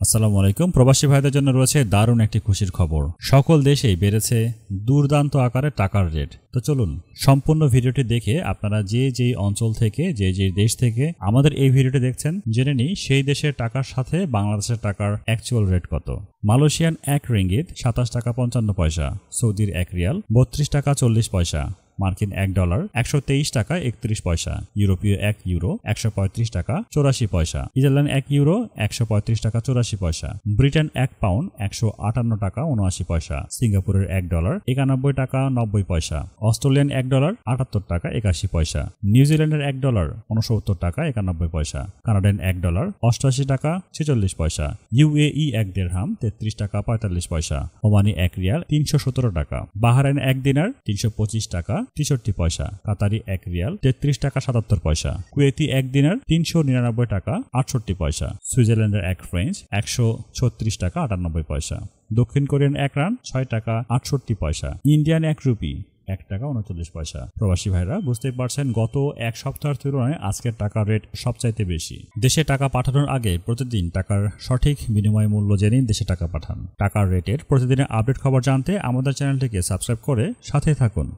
আসসালামু আলাইকুম। প্রবাসী ভাইদের জন্য রয়েছে দারুণ একটি খুশির খবর। সকল দেশেই বেড়েছে দুর্দান্ত আকারে টাকার রেট। তো চলুন সম্পূর্ণ ভিডিওটি দেখে আপনারা যেই অঞ্চল থেকে যে দেশ থেকে আমাদের এই ভিডিওটি দেখছেন জেনে নিই সেই দেশের টাকার সাথে বাংলাদেশের টাকার অ্যাকচুয়াল রেট কত। মালয়েশিয়ান 1 রিঙ্গিত 27 টাকা 55 পয়সা, সৌদির 1 রিয়াল 32 টাকা 40 পয়সা, মার্কিন $1 123 টাকা 31 পয়সা, ইউরোপীয় 1 ইউরো 135 টাকা 84 পয়সা, ইতালিয়ান 1 ইউরো 135 টাকা 84 পয়সা, ব্রিটেন 1 পাউন্ড 158 টাকা 79 পয়সা, সিঙ্গাপুরের $1 91 টাকা 90 পয়সা, অস্ট্রেলিয়ান $1 78 টাকা 81 পয়সা, নিউজিল্যান্ডের $1 69 টাকা 91 পয়সা, কানাডিয়ান $1 88 টাকা 46 পয়সা, ইউএই 1 দিরহাম 33 টাকা 45 পয়সা, ওমানি 1 রিয়াল 317 টাকা, বাহরাইন 1 দিনার 325 টাকা 63 পয়সা, কাতারি 1 রিয়াল 33 টাকা 77 পয়সা, কুয়েতি 1 দিনার 399 টাকা 68 পয়সা, সুইজারল্যান্ডের 1 ফ্রেঞ্চ 136 টাকা 98 পয়সা, দক্ষিণ কোরিয়ান 1 রান 6 টাকা 68 পয়সা, ইন্ডিয়ান 1 রুপি 1 টাকা 39 পয়সা। প্রবাসী ভাইরা বুঝতেই পারছেন গত এক সপ্তাহের তুলনায় আজকের টাকার রেট সবচাইতে বেশি। দেশে টাকা পাঠানোর আগে প্রতিদিন টাকার সঠিক বিনিময় মূল্য জেনে দেশে টাকা পাঠান। টাকার রেটের প্রতিদিনের আপডেট খবর জানতে আমাদের চ্যানেলটিকে সাবস্ক্রাইব করে সাথে থাকুন।